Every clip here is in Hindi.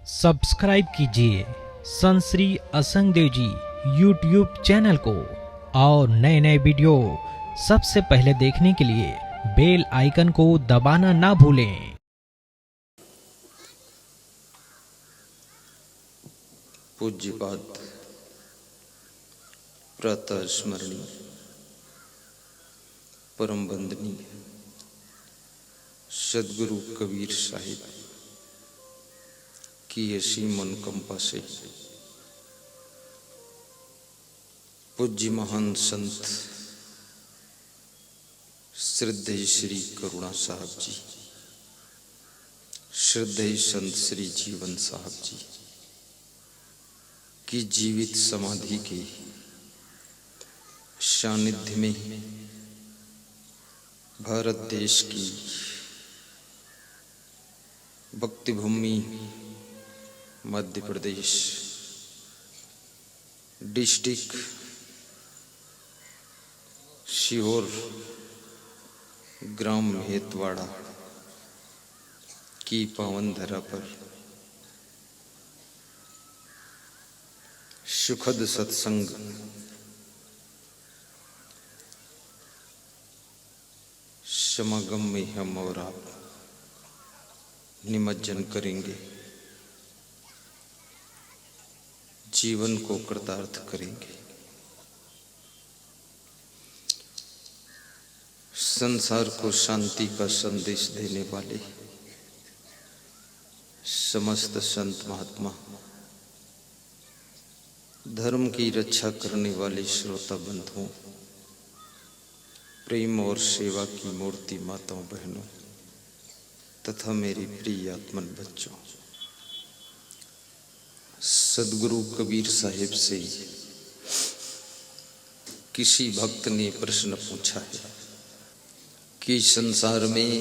सब्सक्राइब कीजिए संत श्री असंग देव जी यूट्यूब चैनल को और नए नए वीडियो सबसे पहले देखने के लिए बेल आइकन को दबाना ना भूलें। पूज्यपाद प्रातः स्मरणीय परम वंदनीय सदगुरु कबीर साहिब की ऐसी मनोकंपा से पूज्य महान संत श्रद्धेय श्री करुणा साहब जी, श्रद्धेय संत श्री जीवन साहब जी की जीवित समाधि के सानिध्य में भारत देश की भक्ति भूमि मध्य प्रदेश डिस्ट्रिक्ट सीहोर ग्राम मेहतवाड़ा की पावन धरा पर सुखद सत्संग समागम में हम और आप निमज्जन करेंगे, जीवन को कृतार्थ करेंगे। संसार को शांति का संदेश देने वाले समस्त संत महात्मा, धर्म की रक्षा करने वाले श्रोता बंधुओं, प्रेम और सेवा की मूर्ति माताओं बहनों तथा मेरी प्रिय आत्मन बच्चों, सदगुरु कबीर साहिब से किसी भक्त ने प्रश्न पूछा है कि संसार में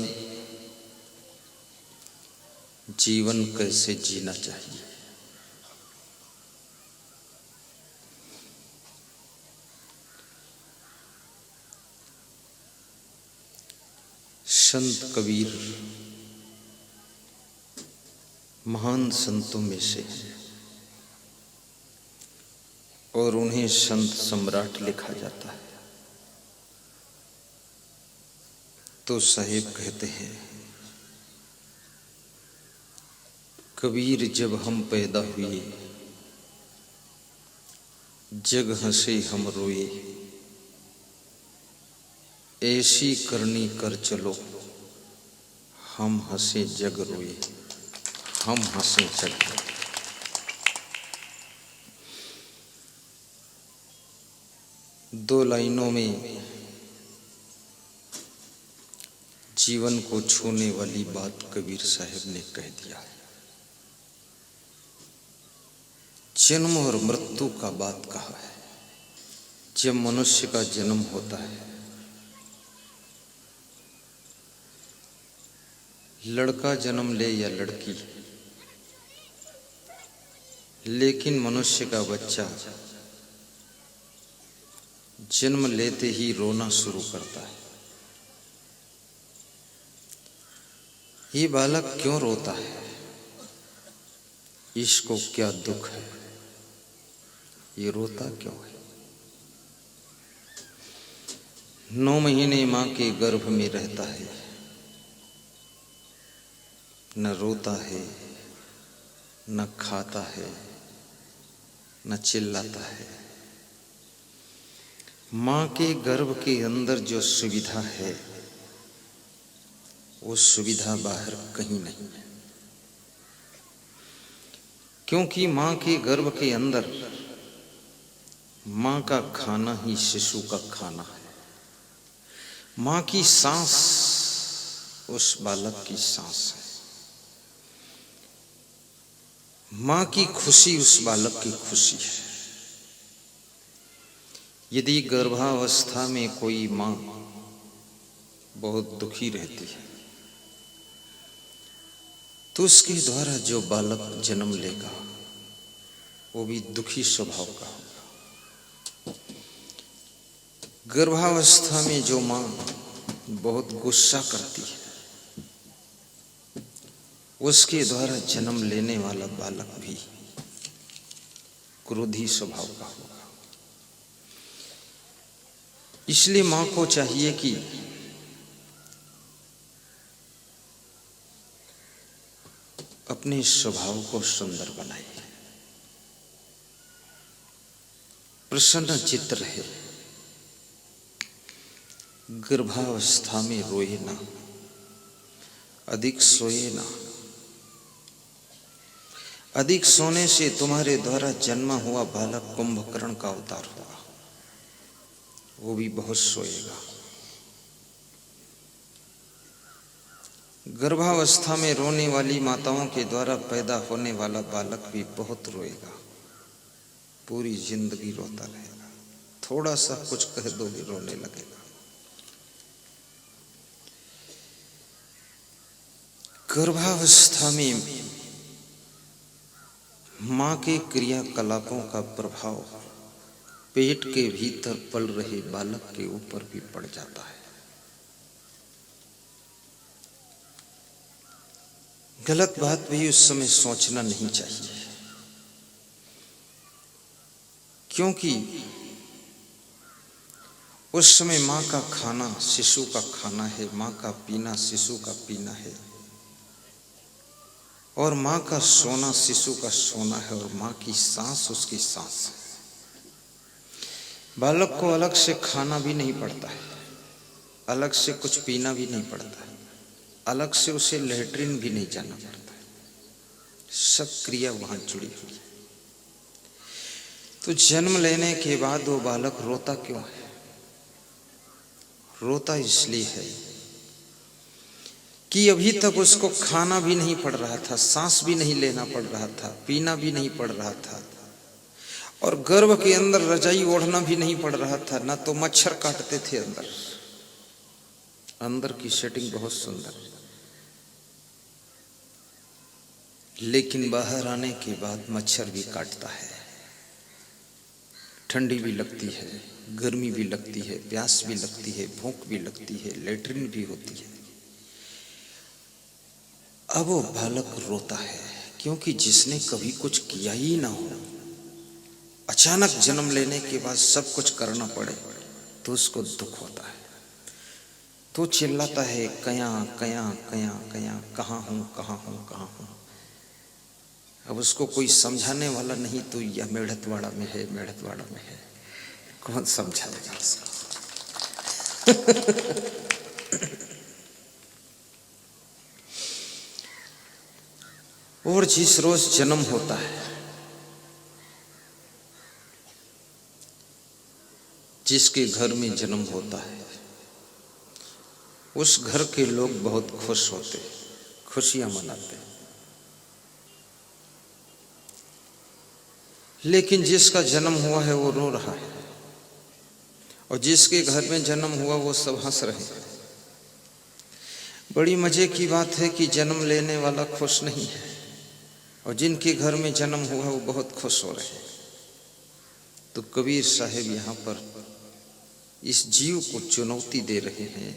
जीवन कैसे जीना चाहिए। संत कबीर महान संतों में से है और उन्हें संत सम्राट लिखा जाता है। तो साहिब कहते हैं, कबीर जब हम पैदा हुए जग हंसे हम रोए, ऐसी करनी कर चलो हम हंसे जग रोए, हम हंसे जग रोए। दो लाइनों में जीवन को छूने वाली बात कबीर साहब ने कह दिया है। जन्म और मृत्यु का बात कहा है। जब मनुष्य का जन्म होता है, लड़का जन्म ले या लड़की, लेकिन मनुष्य का बच्चा जन्म लेते ही रोना शुरू करता है। ये बालक क्यों रोता है, इसको क्या दुख है, ये रोता क्यों है। 9 महीने मां के गर्भ में रहता है, न रोता है, न खाता है, न चिल्लाता है। मां के गर्भ के अंदर जो सुविधा है वो सुविधा बाहर कहीं नहीं है, क्योंकि मां के गर्भ के अंदर मां का खाना ही शिशु का खाना है। मां की सांस उस बालक की सांस है। मां की खुशी उस बालक की खुशी है। यदि गर्भावस्था में कोई मां बहुत दुखी रहती है तो उसके द्वारा जो बालक जन्म लेगा वो भी दुखी स्वभाव का होगा। गर्भावस्था में जो मां बहुत गुस्सा करती है उसके द्वारा जन्म लेने वाला बालक भी क्रोधी स्वभाव का होगा। इसलिए मां को चाहिए कि अपने स्वभाव को सुंदर बनाए, प्रसन्न चित्त रहे, गर्भावस्था में रोए ना, अधिक सोए ना। अधिक सोने से तुम्हारे द्वारा जन्मा हुआ बालक कुंभकर्ण का अवतार होगा, वो भी बहुत सोएगा। गर्भावस्था में रोने वाली माताओं के द्वारा पैदा होने वाला बालक भी बहुत रोएगा, पूरी जिंदगी रोता रहेगा। थोड़ा सा कुछ कह दो भी रोने लगेगा। गर्भावस्था में मां के क्रियाकलापों का प्रभाव पेट के भीतर पल रहे बालक के ऊपर भी पड़ जाता है। गलत बात भी उस समय सोचना नहीं चाहिए, क्योंकि उस समय मां का खाना शिशु का खाना है, मां का पीना शिशु का पीना है, और मां का सोना शिशु का सोना है, और मां की सांस उसकी सांस है। बालक को अलग से खाना भी नहीं पड़ता है, अलग से कुछ पीना भी नहीं पड़ता है, अलग से उसे लैट्रिन भी नहीं जाना पड़ता है। सब क्रिया वहां जुड़ी हुई है। तो जन्म लेने के बाद वो बालक रोता क्यों है? रोता इसलिए है कि अभी तक उसको खाना भी नहीं पड़ रहा था, सांस भी नहीं लेना पड़ रहा था, पीना भी नहीं पड़ रहा था, और गर्भ के अंदर रजाई ओढ़ना भी नहीं पड़ रहा था। ना तो मच्छर काटते थे अंदर, अंदर की सेटिंग बहुत सुंदर, लेकिन बाहर आने के बाद मच्छर भी काटता है, ठंडी भी लगती है, गर्मी भी लगती है, प्यास भी लगती है, भूख भी लगती है, लैट्रिन भी होती है। अब वो बालक रोता है क्योंकि जिसने कभी कुछ किया ही ना हो, अचानक जन्म लेने के बाद सब कुछ करना पड़े तो उसको दुख होता है। तो चिल्लाता है, कया कया कया कया, कहाँ हूँ कहाँ हूँ कहाँ हूँ। अब उसको कोई समझाने वाला नहीं, तो यह मेढ़तवाड़ा में है, मेढ़तवाड़ा में है, कौन समझाएगा उसको? और जिस रोज जन्म होता है, जिसके घर में जन्म होता है, उस घर के लोग बहुत खुश होते, खुशियां मनाते। लेकिन जिसका जन्म हुआ है वो रो रहा है, और जिसके घर में जन्म हुआ वो सब हंस रहे हैं। बड़ी मजे की बात है कि जन्म लेने वाला खुश नहीं है, और जिनके घर में जन्म हुआ वो बहुत खुश हो रहे हैं। तो कबीर साहब यहाँ पर इस जीव को चुनौती दे रहे हैं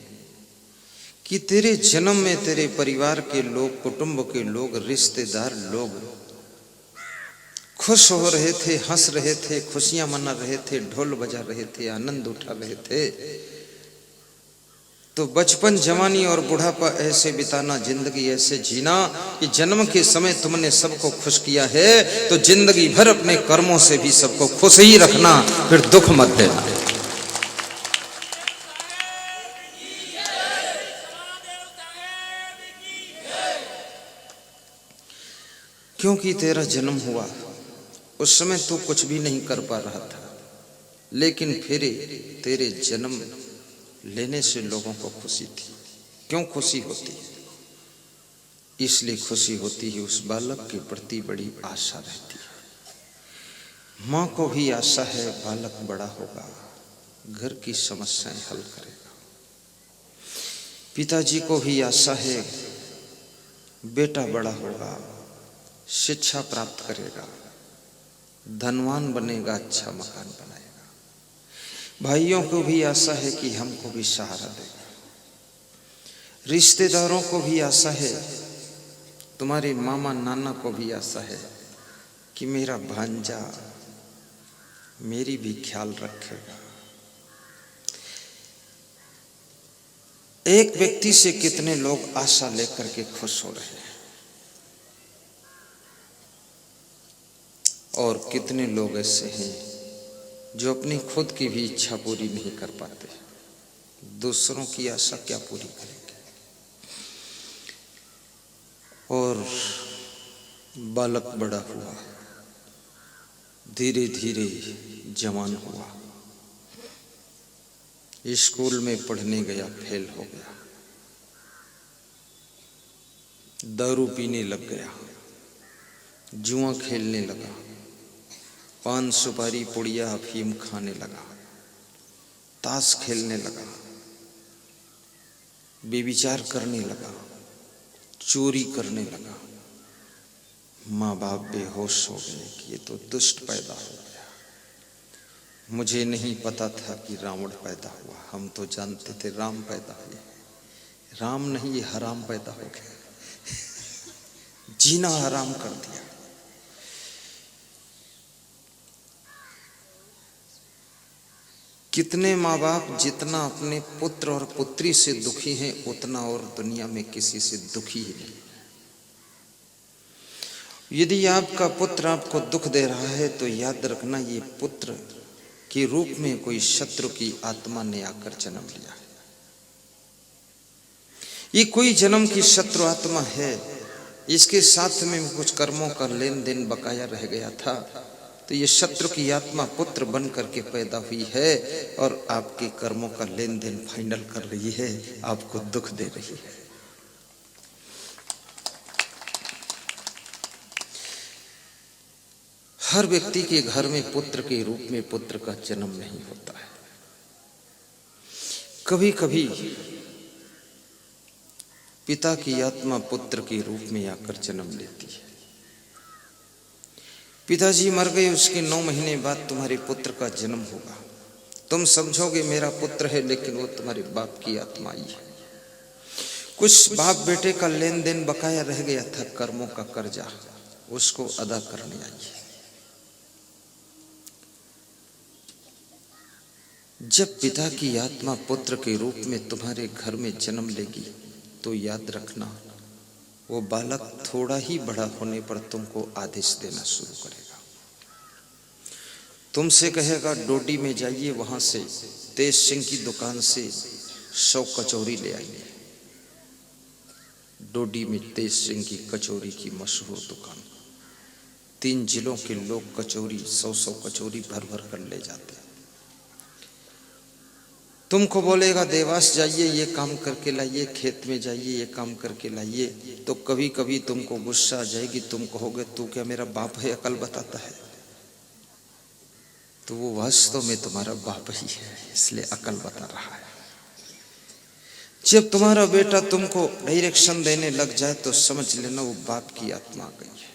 कि तेरे जन्म में तेरे परिवार के लोग, कुटुंब के लोग, रिश्तेदार लोग खुश हो रहे थे, हंस रहे थे, खुशियां मना रहे थे, ढोल बजा रहे थे, आनंद उठा रहे थे। तो बचपन, जवानी और बुढ़ापा ऐसे बिताना, जिंदगी ऐसे जीना कि जन्म के समय तुमने सबको खुश किया है, तो जिंदगी भर अपने कर्मों से भी सबको खुश ही रखना, फिर दुख मत देना। क्योंकि तेरा जन्म हुआ उस समय तू कुछ भी नहीं कर पा रहा था, लेकिन फिर तेरे जन्म लेने से लोगों को खुशी थी। क्यों खुशी होती है? इसलिए खुशी होती है उस बालक के प्रति बड़ी आशा रहती है। माँ को भी आशा है बालक बड़ा होगा, घर की समस्याएं हल करेगा। पिताजी को भी आशा है बेटा बड़ा होगा, शिक्षा प्राप्त करेगा, धनवान बनेगा, अच्छा मकान बनाएगा। भाइयों को भी आशा है कि हमको भी सहारा देगा। रिश्तेदारों को भी आशा है तुम्हारे मामा नाना को भी आशा है कि मेरा भांजा मेरी भी ख्याल रखेगा। एक व्यक्ति से कितने लोग आशा लेकर के खुश हो रहे हैं और कितने लोग ऐसे हैं जो अपनी खुद की भी इच्छा पूरी नहीं कर पाते, दूसरों की आशा क्या पूरी करेंगे। और बालक बड़ा हुआ, धीरे धीरे जवान हुआ, स्कूल में पढ़ने गया, फेल हो गया, दारू पीने लग गया, जुआ खेलने लगा, पान सुपारी पुड़िया अफीम खाने लगा, ताश खेलने लगा, बेविचार करने लगा, चोरी करने लगा। माँ बाप बेहोश हो गए कि ये तो दुष्ट पैदा हो गया। मुझे नहीं पता था कि रावण पैदा हुआ, हम तो जानते थे राम पैदा हुए। राम नहीं, ये हराम पैदा हो गया, जीना हराम कर दिया। कितने माँ बाप जितना अपने पुत्र और पुत्री से दुखी हैं, उतना और दुनिया में किसी से दुखी ही नहीं। यदि आपका पुत्र आपको दुख दे रहा है तो याद रखना, ये पुत्र के रूप में कोई शत्रु की आत्मा ने आकर जन्म लिया है। ये कोई जन्म की शत्रु आत्मा है, इसके साथ में कुछ कर्मों का लेन देन बकाया रह गया था, तो ये शत्रु की आत्मा पुत्र बन करके पैदा हुई है और आपके कर्मों का लेन देन फाइनल कर रही है, आपको दुख दे रही है। हर व्यक्ति के घर में पुत्र के रूप में पुत्र का जन्म नहीं होता है। कभी कभी पिता की आत्मा पुत्र के रूप में आकर जन्म लेती है। पिताजी मर गए, उसके 9 महीने बाद तुम्हारे पुत्र का जन्म होगा। तुम समझोगे मेरा पुत्र है, लेकिन वो तुम्हारे बाप की आत्मा ही है। कुछ बाप बेटे का लेन देन बकाया रह गया था, कर्मों का कर्जा, उसको अदा करने आई है। जब पिता की आत्मा पुत्र के रूप में तुम्हारे घर में जन्म लेगी तो याद रखना, वो बालक थोड़ा ही बड़ा होने पर तुमको आदेश देना शुरू करेगा। तुमसे कहेगा डोडी में जाइए, वहां से तेज सिंह की दुकान से 100 कचौरी ले आइए। डोडी में तेज सिंह की कचौरी की मशहूर दुकान, 3 जिलों के लोग कचौरी 100-100 कचौरी भर भर कर ले जाते हैं। तुमको बोलेगा देवास जाइए, ये काम करके लाइए, खेत में जाइए, ये काम करके लाइए, तो कभी कभी तुमको गुस्सा आ जाएगी। तुम कहोगे तू क्या मेरा बाप है, अकल बताता है? तो वो वास्तव में तुम्हारा बाप ही है, इसलिए अकल बता रहा है। जब तुम्हारा बेटा तुमको डायरेक्शन देने लग जाए तो समझ लेना वो बाप की आत्मा आ गई है।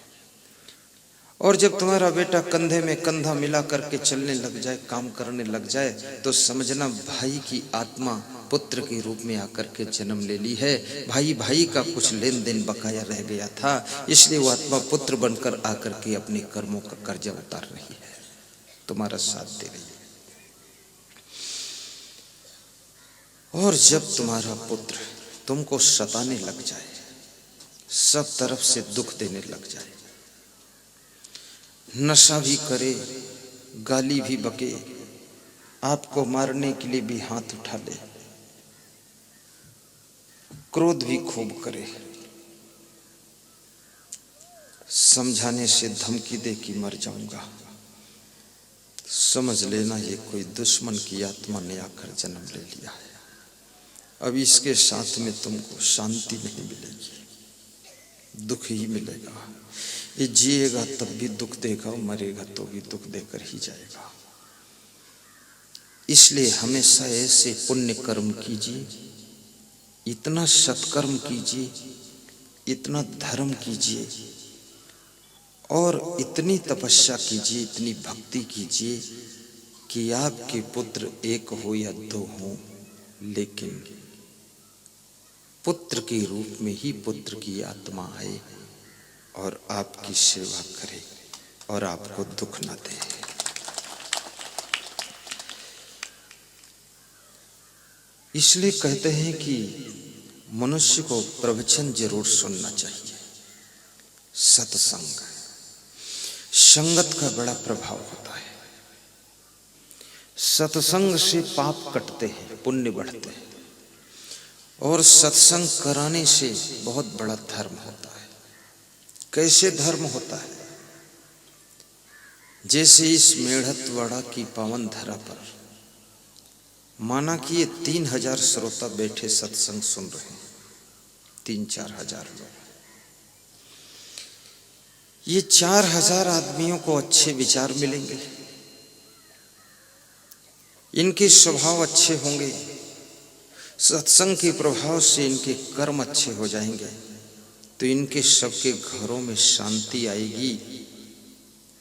और जब तुम्हारा बेटा कंधे में कंधा मिला करके चलने लग जाए, काम करने लग जाए, तो समझना भाई की आत्मा पुत्र के रूप में आकर के जन्म ले ली है। भाई भाई का कुछ लेन देन बकाया रह गया था, इसलिए वो आत्मा पुत्र बनकर आकर के अपने कर्मों का कर्जा उतार रही है, तुम्हारा साथ दे रही है। और जब तुम्हारा पुत्र तुमको सताने लग जाए, सब तरफ से दुख देने लग जाए, नशा भी करे, गाली भी बके, आपको मारने के लिए भी हाथ उठा ले, क्रोध भी खूब करे, समझाने से धमकी दे कि मर जाऊंगा, समझ लेना ये कोई दुश्मन की आत्मा ने आकर जन्म ले लिया है। अब इसके साथ में तुमको शांति नहीं मिलेगी, दुख ही मिलेगा। ये जिएगा तब भी दुख देगा, मरेगा तो भी दुख देकर ही जाएगा। इसलिए हमेशा ऐसे पुण्य कर्म कीजिए, इतना सत्कर्म कीजिए, इतना धर्म कीजिए और इतनी तपस्या कीजिए, इतनी भक्ति कीजिए कि आपके पुत्र 1 हो या 2 हो, लेकिन पुत्र के रूप में ही पुत्र की आत्मा आए और आपकी सेवा करे और आपको दुख न दे। इसलिए कहते हैं कि मनुष्य को प्रवचन जरूर सुनना चाहिए। सत्संग, संगत का बड़ा प्रभाव होता है। सत्संग से पाप कटते हैं, पुण्य बढ़ते हैं, और सत्संग कराने से बहुत बड़ा धर्म होता है। कैसे धर्म होता है? जैसे इस मेढ़तवाड़ा की पावन धरा पर माना कि ये 3000 श्रोता बैठे सत्संग सुन रहे हैं, 3-4 हजार लोग। ये 4000 आदमियों को अच्छे विचार मिलेंगे, इनके स्वभाव अच्छे होंगे, सत्संग के प्रभाव से इनके कर्म अच्छे हो जाएंगे, तो इनके सबके घरों में शांति आएगी।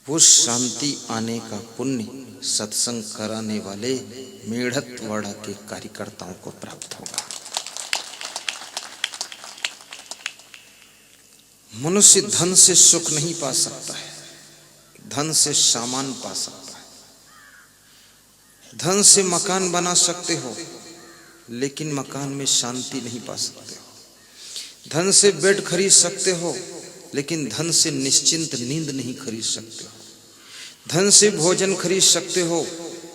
वो शांति आने का पुण्य सत्संग कराने वाले मेढ़तवाड़ा के कार्यकर्ताओं को प्राप्त होगा। मनुष्य धन से सुख नहीं पा सकता है, धन से सामान पा सकता है। धन से मकान बना सकते हो, लेकिन मकान में शांति नहीं पा सकते हो। धन से बेड खरीद सकते हो, लेकिन धन से निश्चिंत नींद नहीं खरीद सकते हो। धन से भोजन खरीद सकते हो,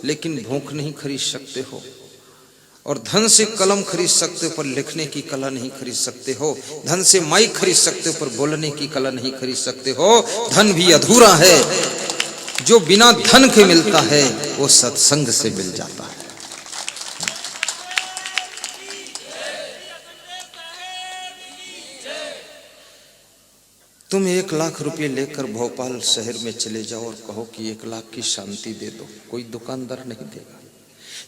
लेकिन भूख नहीं खरीद सकते हो। और धन से कलम खरीद सकते हो, पर लिखने की कला नहीं खरीद सकते हो। धन से माइक खरीद सकते हो, पर बोलने की कला नहीं खरीद सकते हो। धन भी अधूरा है, जो बिना धन के मिलता है वो सत्संग से मिल जाता है। तुम 1 लाख रुपए लेकर भोपाल शहर में चले जाओ और कहो कि 1 लाख की शांति दे दो, कोई दुकानदार नहीं देगा।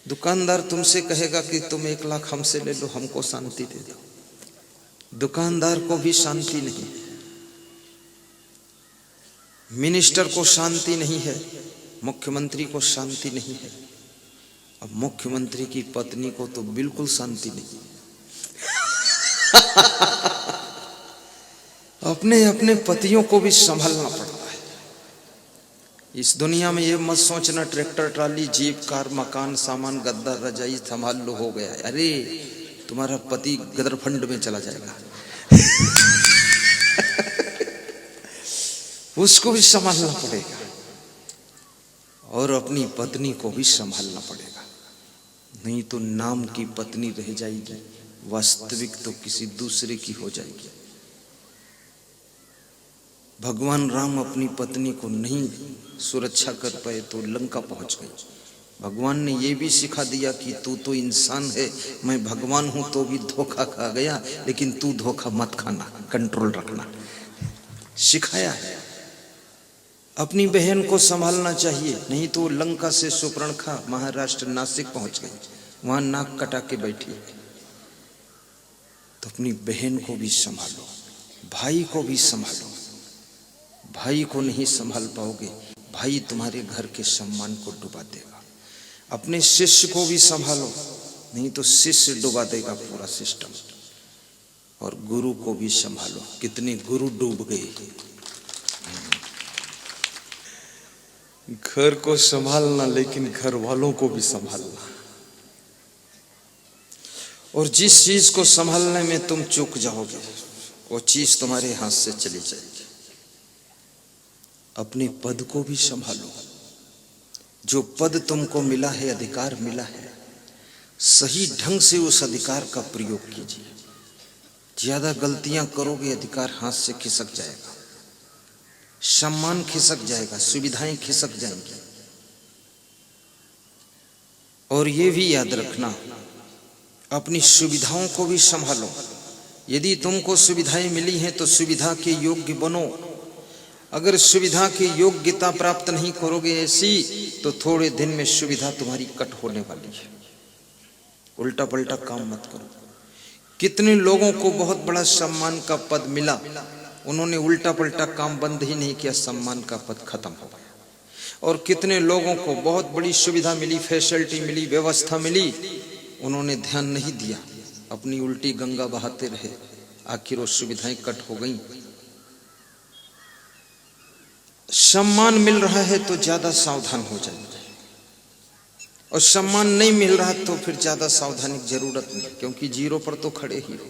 दुकानदार तुमसे कहेगा कि तुम 1 लाख हमसे ले लो, हमको शांति दे दो। दुकानदार को भी शांति नहीं, मिनिस्टर को शांति नहीं है, मुख्यमंत्री को शांति नहीं है। अब मुख्यमंत्री की पत्नी को तो बिल्कुल शांति नहीं। अपने अपने पतियों को भी संभालना पड़ता है। इस दुनिया में ये मत सोचना ट्रैक्टर, ट्राली, जीप, कार, मकान, सामान, गद्दा, रजाई संभाल लो हो गया। अरे तुम्हारा पति गदरफंड में चला जाएगा। उसको भी संभालना पड़ेगा और अपनी पत्नी को भी संभालना पड़ेगा, नहीं तो नाम की पत्नी रह जाएगी, वास्तविक तो किसी दूसरे की हो जाएगी। भगवान राम अपनी पत्नी को नहीं सुरक्षा कर पाए तो लंका पहुंच गई। भगवान ने ये भी सिखा दिया कि तू तो इंसान है, मैं भगवान हूं तो भी धोखा खा गया, लेकिन तू धोखा मत खाना, कंट्रोल रखना, सिखाया है। अपनी बहन को संभालना चाहिए, नहीं तो लंका से सुपर्णखा महाराष्ट्र नासिक पहुंच गई, वहां नाक कटा के बैठी। तो अपनी बहन को भी संभालो, भाई को भी संभालो। भाई को नहीं संभाल पाओगे, भाई तुम्हारे घर के सम्मान को डुबा देगा। अपने शिष्य को भी संभालो, नहीं तो शिष्य डुबा देगा पूरा सिस्टम। और गुरु को भी संभालो, कितने गुरु डूब गए। घर को संभालना, लेकिन घर वालों को भी संभालना। और जिस चीज को संभालने में तुम चूक जाओगे, वो चीज तुम्हारे हाथ से चली जाएगी। अपने पद को भी संभालो। जो पद तुमको मिला है, अधिकार मिला है, सही ढंग से उस अधिकार का प्रयोग कीजिए। ज्यादा गलतियां करोगे, अधिकार हाथ से खिसक जाएगा, सम्मान खिसक जाएगा, सुविधाएं खिसक जाएंगी। और ये भी याद रखना, अपनी सुविधाओं को भी संभालो। यदि तुमको सुविधाएं मिली हैं तो सुविधा के योग्य बनो। अगर सुविधा की योग्यता प्राप्त नहीं करोगे ऐसी, तो थोड़े दिन में सुविधा तुम्हारी कट होने वाली है। उल्टा पलटा काम मत करो। कितने लोगों को बहुत बड़ा सम्मान का पद मिला, उन्होंने उल्टा पलटा काम बंद ही नहीं किया, सम्मान का पद खत्म हो गया। और कितने लोगों को बहुत बड़ी सुविधा मिली, फैसिलिटी मिली, व्यवस्था मिली, उन्होंने ध्यान नहीं दिया, अपनी उल्टी गंगा बहाते रहे, आखिर वो सुविधाएं कट हो गई। सम्मान मिल रहा है तो ज्यादा सावधान हो जाए, और सम्मान नहीं मिल रहा तो फिर ज्यादा सावधानी की जरूरत नहीं, क्योंकि जीरो पर तो खड़े ही हो।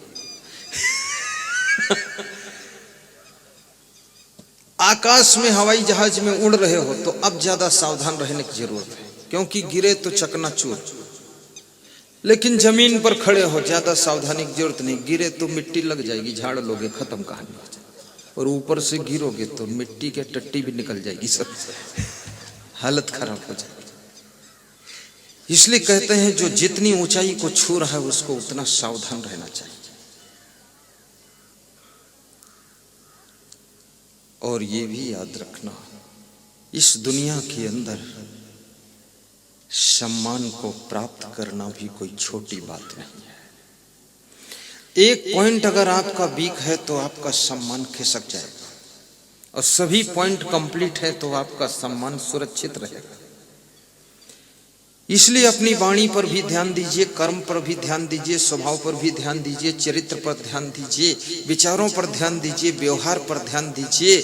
आकाश में हवाई जहाज में उड़ रहे हो तो अब ज्यादा सावधान रहने की जरूरत है, क्योंकि गिरे तो चकनाचूर। लेकिन जमीन पर खड़े हो, ज्यादा सावधानी की जरूरत नहीं, गिरे तो मिट्टी लग जाएगी, झाड़ लोगे, खत्म कहानी हो जाएगी। और ऊपर से गिरोगे तो मिट्टी के टट्टी भी निकल जाएगी, सब हालत खराब हो जाएगी। इसलिए कहते हैं जो जितनी ऊंचाई को छू रहा है उसको उतना सावधान रहना चाहिए। और ये भी याद रखना, इस दुनिया के अंदर सम्मान को प्राप्त करना भी कोई छोटी बात नहीं है। एक पॉइंट अगर आपका वीक है तो आपका सम्मान खिसक जाएगा, और सभी पॉइंट कंप्लीट है तो आपका सम्मान सुरक्षित रहेगा। इसलिए अपनी वाणी पर भी ध्यान दीजिए, कर्म पर भी ध्यान दीजिए, स्वभाव पर भी ध्यान दीजिए, चरित्र पर ध्यान दीजिए, विचारों पर ध्यान दीजिए, व्यवहार पर ध्यान दीजिए,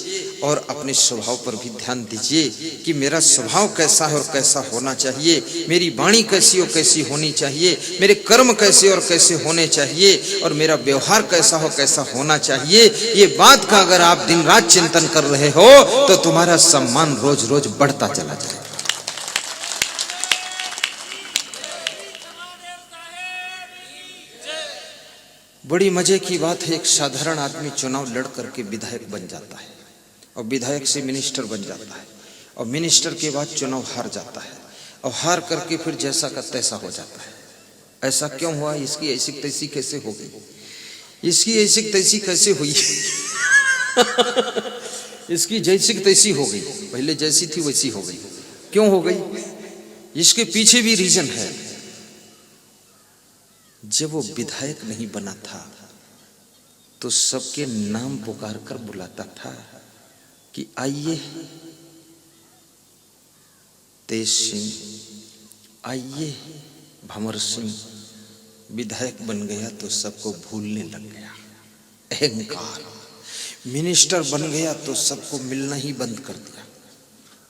और अपने स्वभाव पर भी ध्यान दीजिए कि मेरा स्वभाव कैसा है और कैसा होना चाहिए, मेरी वाणी कैसी और कैसी होनी चाहिए, मेरे कर्म कैसे और कैसे होने चाहिए, और मेरा व्यवहार कैसा हो कैसा होना चाहिए। ये बात का अगर आप दिन रात चिंतन कर रहे हो तो तुम्हारा सम्मान रोज रोज बढ़ता चला जाएगा। बड़ी मजे की बात है, एक साधारण आदमी चुनाव लड़ करके विधायक बन जाता है, और विधायक से मिनिस्टर बन जाता है, और मिनिस्टर के बाद चुनाव हार जाता है, और हार करके फिर जैसा का तैसा हो जाता है। ऐसा क्यों हुआ? इसकी ऐसी तैसी कैसे हो गई, इसकी ऐसी तैसी कैसे हुई इसकी जैसी तैसी हो गई, पहले जैसी थी वैसी हो गई, क्यों हो गई? इसके पीछे भी रीजन है। जब वो विधायक नहीं बना था तो सबके नाम पुकार कर बुलाता था कि आइए तेज सिंह, आइए भंवर सिंह। विधायक बन गया तो सबको भूलने लग गया, अहंकार। मिनिस्टर बन गया तो सबको मिलना ही बंद कर दिया।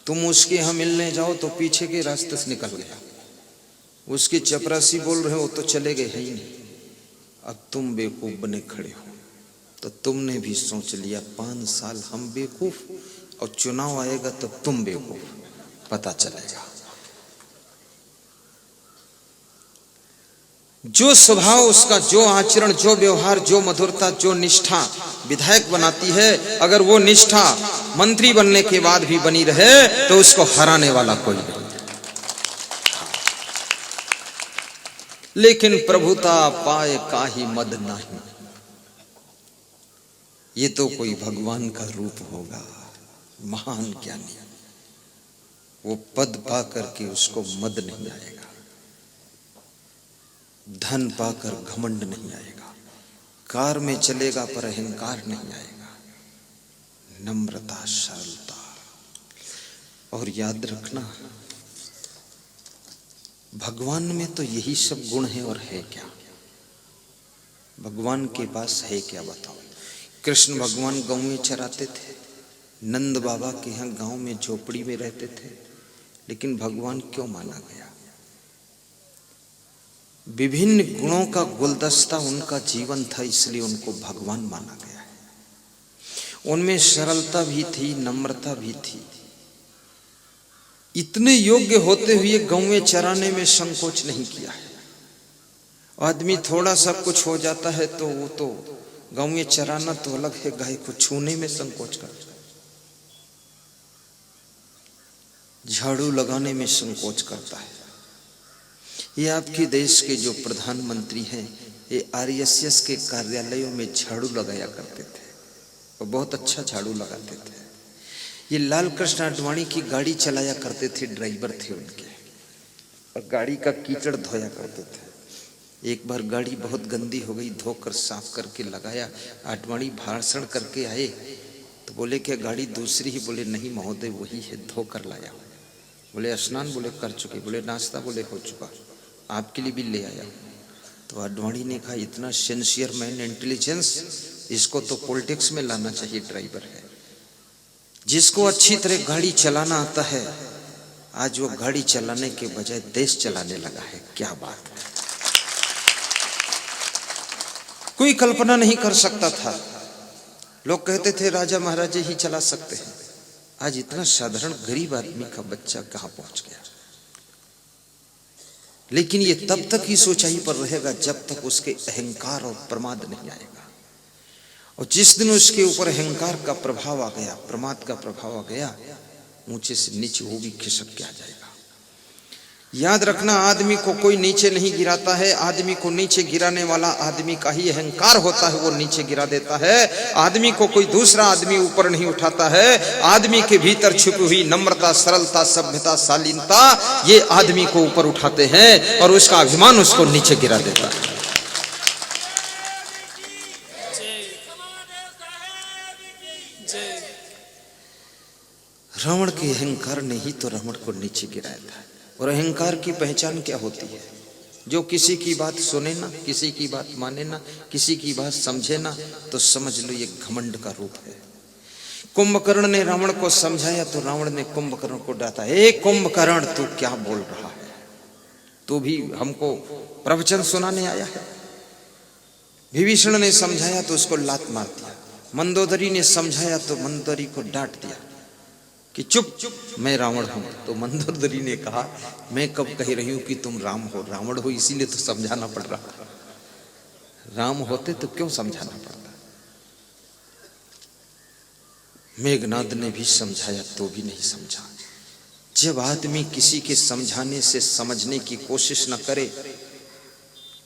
तुम उसके यहां मिलने जाओ तो पीछे के रास्ते से निकल गया, उसके चपरासी बोल रहे हो तो चले गए ही नहीं। अब तुम बेवकूफ बने खड़े हो, तो तुमने भी सोच लिया 5 साल हम बेवकूफ, और चुनाव आएगा तब तुम बेवकूफ, पता चलेगा। जो स्वभाव उसका, जो आचरण, जो व्यवहार, जो मधुरता, जो निष्ठा विधायक बनाती है, अगर वो निष्ठा मंत्री बनने के बाद भी बनी रहे तो उसको हराने वाला कोई नहीं। लेकिन प्रभुता पाए काहि मद नहीं, ये तो कोई भगवान का रूप होगा, महान ज्ञानी। वो पद पा करके उसको मद नहीं आएगा, धन पाकर घमंड नहीं आएगा, कार में चलेगा पर अहंकार नहीं आएगा, नम्रता, सरलता। और याद रखना, भगवान में तो यही सब गुण है, और है क्या? भगवान के पास है क्या बताओ? कृष्ण भगवान गांव में चराते थे, नंद बाबा के यहाँ गांव में झोपड़ी में रहते थे, लेकिन भगवान क्यों माना गया? विभिन्न गुणों का गुलदस्ता उनका जीवन था, इसलिए उनको भगवान माना गया है। उनमें सरलता भी थी, नम्रता भी थी। इतने योग्य होते हुए गांव में चराने में संकोच नहीं किया है। आदमी थोड़ा सा कुछ हो जाता है तो वो तो गांव में चराना तो अलग है, गाय को छूने में संकोच करता है, झाड़ू लगाने में संकोच करता है। ये आपके देश के जो प्रधानमंत्री हैं, ये आरएसएस के कार्यालयों में झाड़ू लगाया करते थे, और बहुत अच्छा झाड़ू लगाते थे। ये लाल कृष्ण आडवाणी की गाड़ी चलाया करते थे, ड्राइवर थे उनके, और गाड़ी का कीचड़ धोया करते थे। एक बार गाड़ी बहुत गंदी हो गई, धोकर साफ करके लगाया, आडवाणी भाषण करके आए तो बोले क्या गाड़ी दूसरी ही? बोले नहीं महोदय वही है, धोकर लाया। बोले स्नान? बोले कर चुके। बोले नाश्ता? बोले हो चुका, आपके लिए भी ले आया। तो आडवाणी ने कहा इतना सिंसियर मैन, इंटेलिजेंस, इसको तो पॉलिटिक्स में लाना चाहिए, ड्राइवर है। जिसको अच्छी तरह गाड़ी चलाना आता है, आज वो गाड़ी चलाने के बजाय देश चलाने लगा है। क्या बात है! कोई कल्पना नहीं कर सकता था। लोग कहते थे राजा महाराजे ही चला सकते हैं। आज इतना साधारण गरीब आदमी का बच्चा कहां पहुंच गया। लेकिन ये तब तक ही ऊंचाई पर रहेगा जब तक उसके अहंकार और प्रमाद नहीं आएगा। और जिस दिन उसके ऊपर अहंकार का प्रभाव आ गया, प्रमाद का प्रभाव आ गया, ऊंचे से नीचे वो भी खिसक के आ जाएगा। याद रखना, आदमी को कोई नीचे नहीं गिराता है। आदमी को नीचे गिराने वाला आदमी का ही अहंकार होता है, वो नीचे गिरा देता है। आदमी को कोई दूसरा आदमी ऊपर नहीं उठाता है। आदमी के भीतर छुपी हुई नम्रता, सरलता, सभ्यता, शालीनता, ये आदमी को ऊपर उठाते हैं और उसका अभिमान उसको नीचे गिरा देता है। रावण के अहंकार ने ही तो रावण को नीचे गिराया था। और अहंकार की पहचान क्या होती है? जो किसी की बात सुने ना, किसी की बात माने ना, किसी की बात समझे ना, तो समझ लो ये घमंड का रूप है। कुंभकर्ण ने रावण को समझाया तो रावण ने कुंभकर्ण को डांटा, ए कुंभकर्ण, तू क्या बोल रहा है? तू भी हमको प्रवचन सुनाने आया है? विभीषण ने समझाया तो उसको लात मार दिया। मंदोदरी ने समझाया तो मंदोदरी को डांट दिया कि चुप, मैं रावण हूं। तो मंदोदरी ने कहा, मैं कब कह रही हूं कि तुम राम हो? रावण हो इसीलिए तो समझाना पड़ रहा। राम होते तो क्यों समझाना पड़ता? मेघनाद ने भी समझाया तो भी नहीं समझा। जब आदमी किसी के समझाने से समझने की कोशिश न करे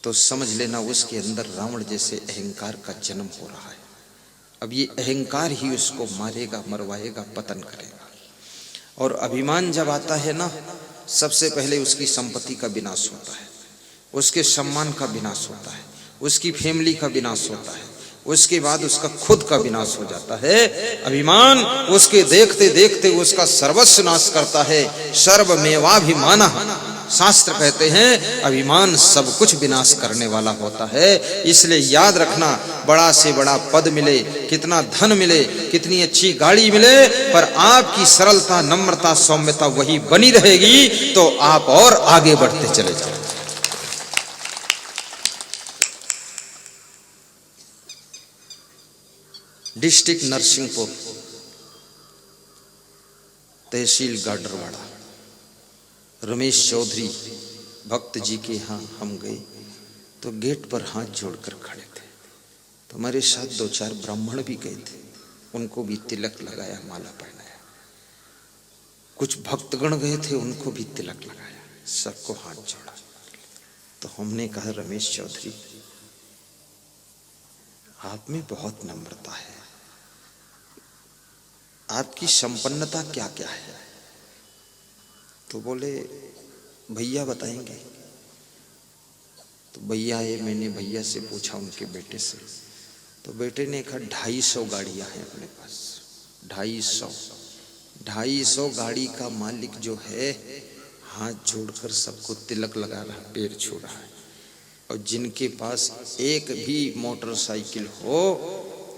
तो समझ लेना उसके अंदर रावण जैसे अहंकार का जन्म हो रहा है। अब ये अहंकार ही उसको मारेगा, मरवाएगा, पतन करेगा। और अभिमान जब आता है ना, सबसे पहले उसकी संपत्ति का विनाश होता है, उसके सम्मान का विनाश होता है, उसकी फैमिली का विनाश होता है, उसके बाद उसका खुद का विनाश हो जाता है। अभिमान उसके देखते देखते उसका सर्वस्व नाश करता है। सर्वमेवाभिमानः, शास्त्र कहते हैं अभिमान सब कुछ विनाश करने वाला होता है। इसलिए याद रखना, बड़ा से बड़ा पद मिले, कितना धन मिले, कितनी अच्छी गाड़ी मिले, पर आपकी सरलता, नम्रता, सौम्यता वही बनी रहेगी तो आप और आगे बढ़ते चले जाओगे। डिस्ट्रिक्ट नरसिंहपुर, तहसील गाडरवाड़ा, रमेश चौधरी भक्त जी के यहाँ हम गए तो गेट पर हाथ जोड़कर खड़े थे। तो हमारे साथ 2-4 ब्राह्मण भी गए थे, उनको भी तिलक लगाया, माला पहनाया। कुछ भक्तगण गए थे, उनको भी तिलक लगाया, सबको हाथ जोड़ा। तो हमने कहा, रमेश चौधरी, आप में बहुत नम्रता है, आपकी संपन्नता क्या क्या है? तो बोले, भैया बताएंगे। तो भैया ये मैंने भैया से पूछा, उनके बेटे से। तो बेटे ने कहा 250 गाड़ियां हैं अपने पास। 250 गाड़ी का मालिक जो है हाथ जोड़कर सबको तिलक लगा रहा, पैर छू रहा है। और जिनके पास एक भी मोटरसाइकिल हो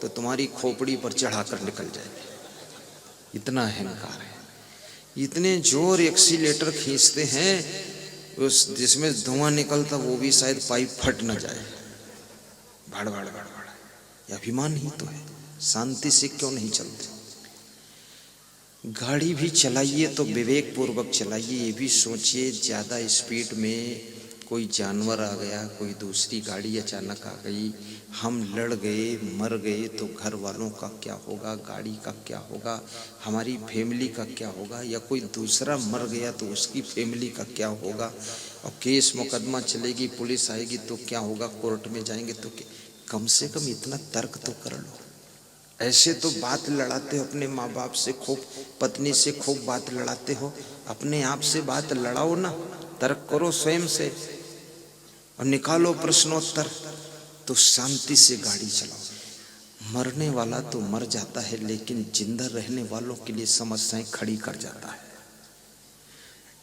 तो तुम्हारी खोपड़ी पर चढ़ाकर निकल जाएगी, इतना अहंकार है। इतने जोर एक्सीलेटर खींचते हैं उस जिसमें धुआं निकलता वो भी शायद पाइप फट न जाए। भड़ भड़ भड़ भड़, ये अभिमान ही तो है। शांति से क्यों नहीं चलते? गाड़ी भी चलाइए तो विवेक पूर्वक चलाइए। ये भी सोचिए, ज्यादा स्पीड में कोई जानवर आ गया, कोई दूसरी गाड़ी अचानक आ गई, हम लड़ गए, मर गए तो घर वालों का क्या होगा, गाड़ी का क्या होगा, हमारी फैमिली का क्या होगा, या कोई दूसरा मर गया तो उसकी फैमिली का क्या होगा, और केस मुकदमा चलेगी, पुलिस आएगी तो क्या होगा, कोर्ट में जाएंगे तो क्या? कम से कम इतना तर्क तो कर लो। ऐसे तो बात लड़ाते हो अपने माँ बाप से, खूब पत्नी से खूब बात लड़ाते हो, अपने आप से बात लड़ाओ ना, तर्क करो स्वयं से और निकालो प्रश्नोत्तर, तो शांति से गाड़ी चलाओ। मरने वाला तो मर जाता है, लेकिन जिंदा रहने वालों के लिए समस्याएं खड़ी कर जाता है।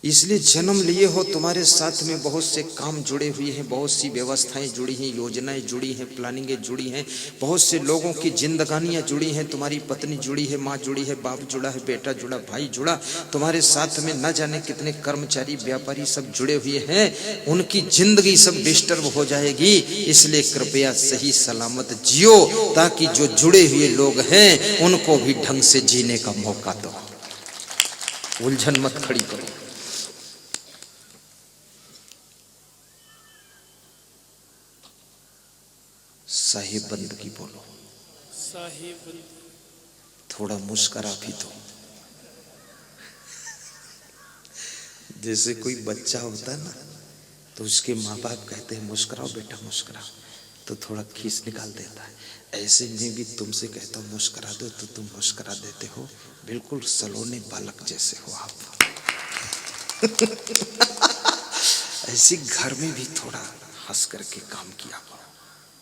इसलिए जन्म लिए हो, तुम्हारे साथ में बहुत से काम जुड़े हुए हैं, बहुत सी व्यवस्थाएं जुड़ी हैं, योजनाएं जुड़ी हैं, प्लानिंगें जुड़ी हैं, बहुत से लोगों की जिंदगानियां जुड़ी हैं, तुम्हारी पत्नी जुड़ी है, माँ जुड़ी है, बाप जुड़ा है, बेटा जुड़ा, भाई जुड़ा, तुम्हारे साथ में न जाने कितने कर्मचारी व्यापारी सब जुड़े हुए हैं, उनकी जिंदगी सब डिस्टर्ब हो जाएगी। इसलिए कृपया सही सलामत जियो, ताकि जो जुड़े हुए लोग हैं उनको भी ढंग से जीने का मौका दो, उलझन मत खड़ी करो। साहिब बंदगी बोलो, साहिब थोड़ा मुस्करा भी दो। जैसे कोई बच्चा होता है ना, तो उसके माँ बाप कहते हैं मुस्कुराओ बेटा मुस्कुराओ, तो थोड़ा खींच निकाल देता है। ऐसे में भी तुमसे कहता हूँ मुस्कुरा दो, तो तुम मुस्कुरा देते हो, बिल्कुल सलोने बालक जैसे हो आप। ऐसे घर में भी थोड़ा हंस करके काम किया करो।